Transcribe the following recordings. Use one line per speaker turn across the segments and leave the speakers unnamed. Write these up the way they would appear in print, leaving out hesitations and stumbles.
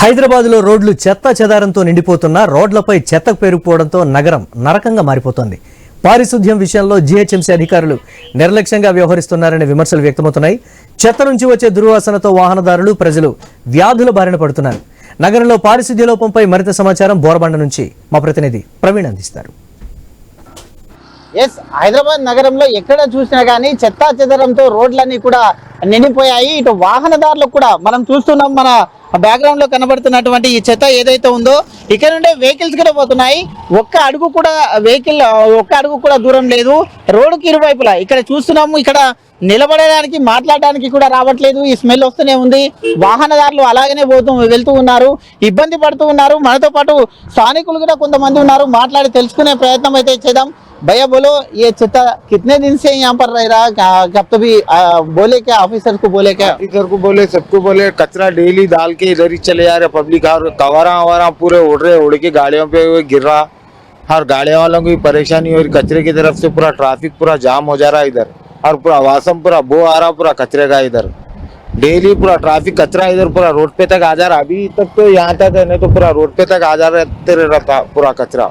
హైదరాబాద్లో రోడ్లు చెత్త చెదారంతో నిండిపోతున్నా రోడ్లపై చెత్త పేరుకుపోవడంతో నగరం నరకంగా మారిపోతోంది. పారిశుధ్యం విషయంలో జీహెచ్ఎంసీ అధికారులు నిర్లక్ష్యంగా వ్యవహరిస్తున్నారనే విమర్శలు వ్యక్తమవుతున్నాయి. చెత్త నుంచి వచ్చే దుర్వాసనతో వాహనదారులు, ప్రజలు వ్యాధుల బారిన పడుతున్నారు. నగరంలో పారిశుధ్య లోపంపై మరింత సమాచారం బోరబండ నుంచి మా ప్రతినిధి ప్రవీణ్ అందిస్తారు.
హైదరాబాద్ నగరంలో ఎక్కడ చూసినా కానీ చెత్తా చెదరంతో రోడ్లన్నీ కూడా నిండిపోయాయి. ఇటు వాహనదారులకు కూడా మనం చూస్తున్నాం, మన బ్యాక్గ్రౌండ్ లో కనబడుతున్నటువంటి ఈ చెత్త ఏదైతే ఉందో ఇక్కడ నుండే వెహికల్స్ కూడా పోతున్నాయి. ఒక్క అడుగు కూడా దూరం లేదు. రోడ్డుకి ఇరువైపులా ఇక్కడ చూస్తున్నాము, ఇక్కడ నిలబడడానికి మాట్లాడడానికి కూడా రావట్లేదు. ఈ స్మెల్ వస్తూనే ఉంది. వాహనదారులు అలాగనే వెళ్తూ ఉన్నారు, ఇబ్బంది పడుతూ ఉన్నారు. మనతో పాటు స్థానికులు కూడా కొంతమంది ఉన్నారు, మాట్లాడి తెలుసుకునే ప్రయత్నం అయితే చేద్దాం. भैया बोलो, ये चित्ता कितने दिन से यहाँ पर रह रहा? कब तो भी बोले क्या ऑफिसर को? बोले क्या
ऑफिसर को? बोले सबको बोले कचरा डेली डाल के इधर ही चले जा रहे पब्लिक, और कवरा पूरे उड़ के गाड़ियों पे गिर रहा, और गाड़ियों वालों को भी परेशानी हो रही। कचरे की तरफ से पूरा ट्रैफिक पूरा जाम हो जा रहा है इधर, और पूरा वासम पूरा बो आ रहा पूरा कचरे का इधर। डेली पूरा ट्रैफिक कचरा इधर पूरा रोड पे तक आ जा रहा। अभी तक तो यहाँ तक है, नहीं तो पूरा रोड पे तक आ जा रहा पूरा कचरा।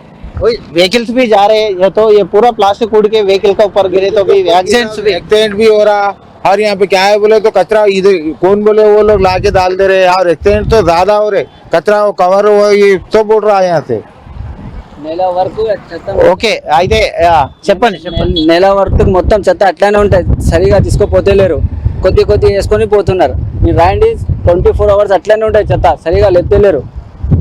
व्हीकल्स भी जा रहे हैं, तो ये पूरा प्लास्टिक उड़ के व्हीकल के ऊपर गिरे तो भी
एक्सीडेंट भी हो रहा। और यहाँ पे क्या है बोले तो कचरा इधर कौन बोले वो लोग लाके डाल दे रहे, और एक्सीडेंट तो ज्यादा हो रहे। कचरा कवर हो ये सब उड़ रहा है यहाँ से।
నెల వరకు
ఓకే అయితే చెప్పండి.
నెల వరకు మొత్తం చెత్త అట్లానే ఉంటాయి, సరిగా తీసుకోపోతలేరు. కొద్ది వేసుకొని పోతున్నారు. మీరు రాయండి, 24 hours అట్లానే ఉంటాయి చెత్త, సరిగా లేపుతలేరు.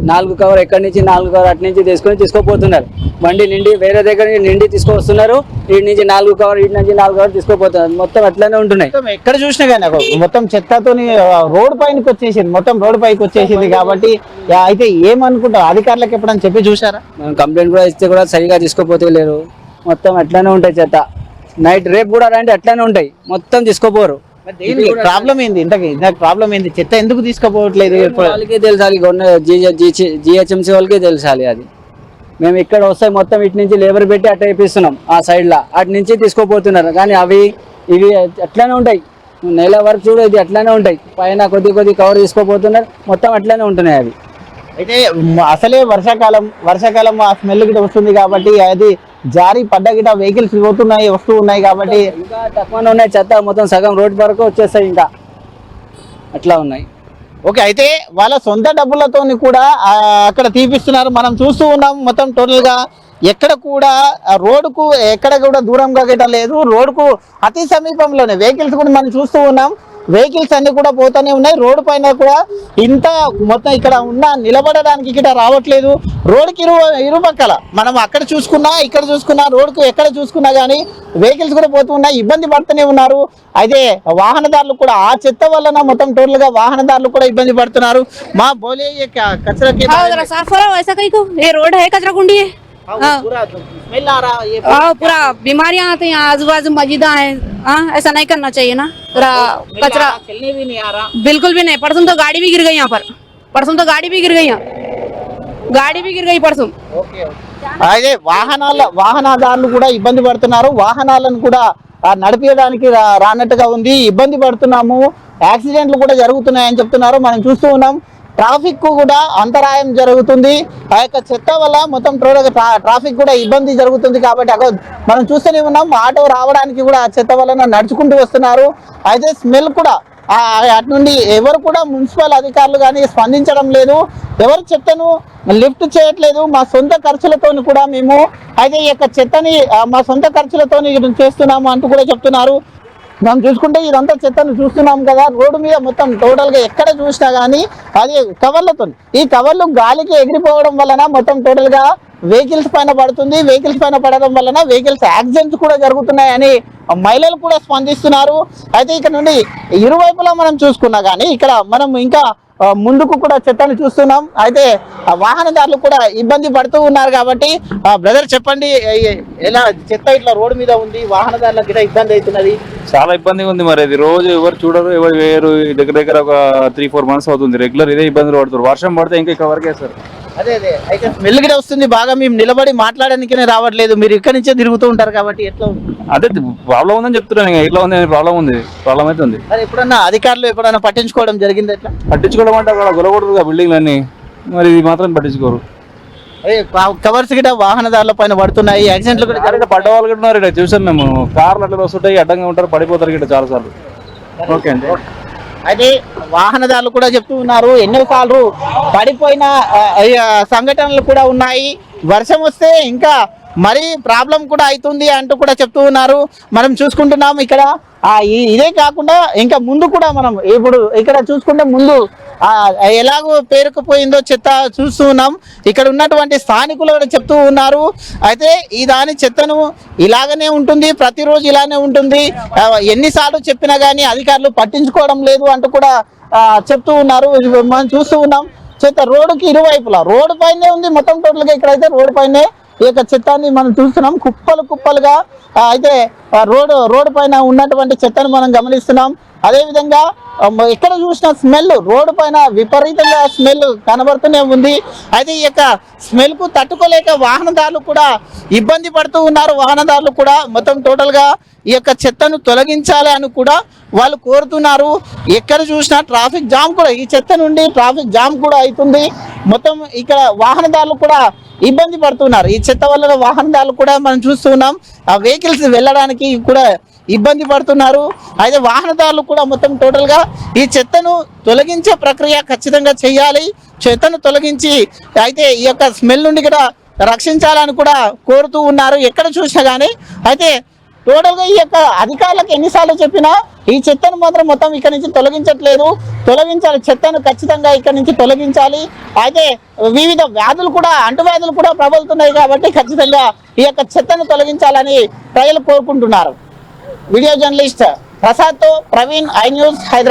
4 కవర్ ఎక్కడి నుంచి 4 కవర్ అటు నుంచి తీసుకోపోతున్నారు. బండి నిండి వేరే దగ్గర నిండి తీసుకొస్తున్నారు. ఇటు నుంచి 4 కవర్, ఇటు నుంచి 4 కవర్ తీసుకుపోతున్నారు. మొత్తం అట్లానే ఉంటున్నాయి.
ఎక్కడ చూసినా కానీ మొత్తం చెత్తతో రోడ్ పైనకి వచ్చేసింది, మొత్తం రోడ్ పైకి వచ్చేసింది. కాబట్టి అయితే ఏమనుకుంటారు అధికారులకు ఎప్పుడని చెప్పి చూసారా?
మనం కంప్లైంట్ కూడా ఇస్తే కూడా సరిగా తీసుకోపోతలేరు. మొత్తం అట్లానే ఉంటాయి చెత్త. నైట్ రేపు కూడా రండి అట్లానే ఉంటాయి, మొత్తం తీసుకోపోరు.
ప్రాబ్లం ఏంది? ఇంతకీ ప్రాబ్లం ఏంది? చెత్త ఎందుకు తీసుకోపోవట్లేదు?
వాళ్ళకే తెలుసాలి, జిహెచ్ఎంసీ వాళ్ళకే తెలుసాలి అది. మేము ఇక్కడ వస్తాయి మొత్తం ఇటు నుంచి లేబర్ పెట్టి అట్లా వేపిస్తున్నాం, ఆ సైడ్ లా అటు నుంచి తీసుకోపోతున్నారు. కానీ ఇవి అట్లానే ఉంటాయి. నెల వరకు చూడు, ఇది అట్లానే ఉంటాయి. పైన కొద్ది కవర్ తీసుకోపోతున్నారు, మొత్తం అట్లానే ఉంటున్నాయి అవి.
అయితే అసలే వర్షాకాలం ఆ స్మెల్ గిట వస్తుంది కాబట్టి అది జారి పడ్డ గిట వెహికల్స్ వస్తూ ఉన్నాయి కాబట్టి
ఇంకా తక్కువనే ఉన్నాయి. చెత్త మొత్తం సగం రోడ్ వరకు వచ్చేస్తాయి, ఇంకా అట్లా ఉన్నాయి.
ఓకే, అయితే వాళ్ళ సొంత డబ్బులతో కూడా అక్కడ తీపిస్తున్నారు. మనం చూస్తూ ఉన్నాం. మొత్తం టోటల్ గా ఎక్కడ కూడా రోడ్డుకు ఎక్కడ కూడా దూరంగా గిట లేదు. రోడ్డుకు అతి సమీపంలోనే వెహికల్స్ కూడా మనం చూస్తూ ఉన్నాం. వెహికల్స్ అన్ని కూడా పోతూనే ఉన్నాయి. రోడ్డు పైన కూడా ఇంత మొత్తం ఇక్కడ ఉన్న నిలబడడానికి ఇక్కడ రావట్లేదు. రోడ్డుకి ఇరుపక్కల మనం అక్కడ చూసుకున్నా ఇక్కడ చూసుకున్నా రోడ్డుకు ఎక్కడ చూసుకున్నా కానీ వెహికల్స్ కూడా పోతూ ఉన్నాయి, ఇబ్బంది పడుతూనే ఉన్నారు. అయితే వాహనదారులు కూడా ఆ చెత్త వలన మొత్తం టోటల్ గా వాహనదారులు కూడా ఇబ్బంది పడుతున్నారు. మా బోలే
पूरा बीमारियां आती हैं, आजू बाजू मस्जिदा है। ऐसा नहीं करना चाहिए ना। कचरा
चलने भी नहीं आ रहा,
बिल्कुल भी नहीं। परसों तो गाड़ी भी गिर गई यहाँ पर, परसों।
అయితే వాహనదారులు కూడా ఇబ్బంది పడుతున్నారు. వాహనాలను కూడా నడిపించడానికి రానట్టుగా ఉంది, ఇబ్బంది పడుతున్నాము. యాక్సిడెంట్లు కూడా జరుగుతున్నాయని చెప్తున్నారు. మనం చూస్తూ ఉన్నాం. ట్రాఫిక్ కూడా అంతరాయం జరుగుతుంది. ఆ యొక్క చెత్త వల్ల మొత్తం ట్రాఫిక్ కూడా ఇబ్బంది జరుగుతుంది. కాబట్టి మనం చూస్తూనే ఉన్నాం, ఆటో రావడానికి కూడా ఆ చెత్త వలన నడుచుకుంటూ వస్తున్నారు. అయితే స్మెల్ కూడా అటు నుండి ఎవరు కూడా మున్సిపల్ అధికారులు కానీ స్పందించడం లేదు, ఎవరు చెత్తను లిఫ్ట్ చేయట్లేదు. మా సొంత ఖర్చులతో కూడా మేము అయితే ఈ యొక్క చెత్తని మా సొంత ఖర్చులతో చేస్తున్నాము అంటూ కూడా చెప్తున్నారు. మనం చూసుకుంటే ఇదంతా చెత్తను చూస్తున్నాం కదా, రోడ్డు మీద మొత్తం టోటల్ గా ఎక్కడ చూసినా గానీ అది కవర్లతో, ఈ కవర్లు గాలికి ఎగిరిపోవడం వలన మొత్తం టోటల్ గా వెహికల్స్ పైన పడుతుంది. వెహికల్స్ పైన పడడం వలన వెహికల్స్ యాక్సిడెంట్స్ కూడా జరుగుతున్నాయని మహిళలు కూడా స్పందిస్తున్నారు. అయితే ఇక్కడ నుండి ఇరువైపులా మనం చూసుకున్నా కానీ ఇక్కడ మనం ఇంకా ముందుకు కూడా చెత్తను చూస్తున్నాం. అయితే వాహనదారులు కూడా ఇబ్బంది పడుతూ ఉన్నారు. కాబట్టి బ్రదర్ చెప్పండి, ఎలా చెత్త ఇట్లా రోడ్డు మీద ఉంది, వాహనదారులకు కూడా ఇబ్బంది అవుతున్నది?
చాలా ఇబ్బందిగా ఉంది. మరి అది రోజు ఎవరు చూడరు, ఎవరు వేయరు. దగ్గర ఒక 3-4 months అవుతుంది రెగ్యులర్ ఇదే ఇబ్బందులు పడుతారు. వర్షం పడితే ఇంకా కవర్ చేస్తారు.
అదే అయితే స్మెల్ కూడా వస్తుంది బాగా, మేము నిలబడి మాట్లాడడానికనే రావట్లేదు, మీరు ఇక్కడి నుంచే తిరుగుతూ ఉంటారు కాబట్టి ఎట్లా ఉంటుంది?
అదే ప్రాబ్లం ఉందని చెప్తున్నాను, ఇంకా ఇట్లా ఉంది ప్రాబ్లం అయితే ఉంది.
మరి ఎప్పుడన్నా అధికారులు ఎప్పుడన్నా పట్టించుకోవడం జరిగింది ఎట్లా?
పట్టించుకోవడం అంటే అక్కడ గొలవకూడదు బిల్డింగ్లు అన్ని, మరి ఇది మాత్రం పట్టించుకోరు.
అదే కవర్స్ గిట్ట వాహనదారుల పైన పడుతున్నాయి, యాక్సిడెంట్లు కూడా
ఇక్కడ పడ్డ వాళ్ళు కూడా ఉన్నారు, ఇక్కడ చూసాం మేము. కార్లు అట్లా వస్తుంటాయి, అడ్డంగా ఉంటారు, పడిపోతారు ఇక్కడ చాలా సార్లు. ఓకే అండి.
అయితే వాహనదారులు కూడా చెప్తూ ఉన్నారు ఎన్నోసార్లు పడిపోయిన సంఘటనలు కూడా ఉన్నాయి, వర్షం వస్తే ఇంకా మరీ ప్రాబ్లం కూడా అవుతుంది అంటూ కూడా చెప్తూ ఉన్నారు. మనం చూసుకుంటున్నాం ఇక్కడ ఇదే కాకుండా ఇంకా ముందు కూడా మనం ఇప్పుడు ఇక్కడ చూసుకుంటే ముందు ఎలాగో పేరుకుపోయిందో చెత్త చూస్తూ ఉన్నాం. ఇక్కడ ఉన్నటువంటి స్థానికులు కూడా చెప్తూ ఉన్నారు, అయితే ఈ దాని చెత్తను ఇలాగనే ఉంటుంది, ప్రతిరోజు ఇలానే ఉంటుంది, ఎన్నిసార్లు చెప్పినా కానీ అధికారులు పట్టించుకోవడం లేదు అంటూ కూడా చెప్తూ ఉన్నారు. మనం చూస్తూ ఉన్నాం చెత్త రోడ్డుకి ఇరువైపులా, రోడ్డు పైనే ఉంది మొత్తం టోటల్గా. ఇక్కడైతే రోడ్డు పైనే ఈ యొక్క చెత్తని మనం చూస్తున్నాం, కుప్పలుగా అయితే రోడ్డు పైన ఉన్నటువంటి చెత్తను మనం గమనిస్తున్నాం. అదేవిధంగా ఎక్కడ చూసిన స్మెల్, రోడ్డు పైన విపరీతంగా స్మెల్ కనబడుతూనే ఉంది. అయితే ఈ యొక్క స్మెల్ కు తట్టుకోలేక వాహనదారులు కూడా ఇబ్బంది పడుతూ ఉన్నారు. వాహనదారులు కూడా మొత్తం టోటల్గా ఈ యొక్క చెత్తను తొలగించాలి అని కూడా వాళ్ళు కోరుతున్నారు. ఎక్కడ చూసినా ట్రాఫిక్ జామ్ కూడా, ఈ చెత్త నుండి ట్రాఫిక్ జామ్ కూడా అవుతుంది. మొత్తం ఇక్కడ వాహనదారులు కూడా ఇబ్బంది పడుతున్నారు. ఈ చెత్త వల్ల వాహనదారులు కూడా మనం చూస్తున్నాం, ఆ వెహికల్స్ వెళ్ళడానికి కూడా ఇబ్బంది పడుతున్నారు. అయితే వాహనదారులు కూడా మొత్తం టోటల్గా ఈ చెత్తను తొలగించే ప్రక్రియ ఖచ్చితంగా చేయాలి. చెత్తను తొలగించి అయితే ఈ యొక్క స్మెల్ నుండి కూడా రక్షించాలని కూడా కోరుతూ ఉన్నారు ఎక్కడ చూసినా కానీ. అయితే టోటల్గా ఈ యొక్క అధికారులకు ఎన్నిసార్లు చెప్పినా ఈ చెత్తను మాత్రం మొత్తం ఇక్కడ నుంచి తొలగించట్లేదు. తొలగించాలి, చెత్తను ఖచ్చితంగా ఇక్కడ నుంచి తొలగించాలి. అయితే వివిధ వ్యాధులు కూడా, అంటువ్యాధులు కూడా ప్రబలుతున్నాయి కాబట్టి ఖచ్చితంగా ఈ యొక్క చెత్తను తొలగించాలని ప్రజలు కోరుకుంటున్నారు. వీడియో జర్నలిస్ట్ ప్రసాద్తో ప్రవీణ్, ఐ న్యూస్, హైదరాబాద్.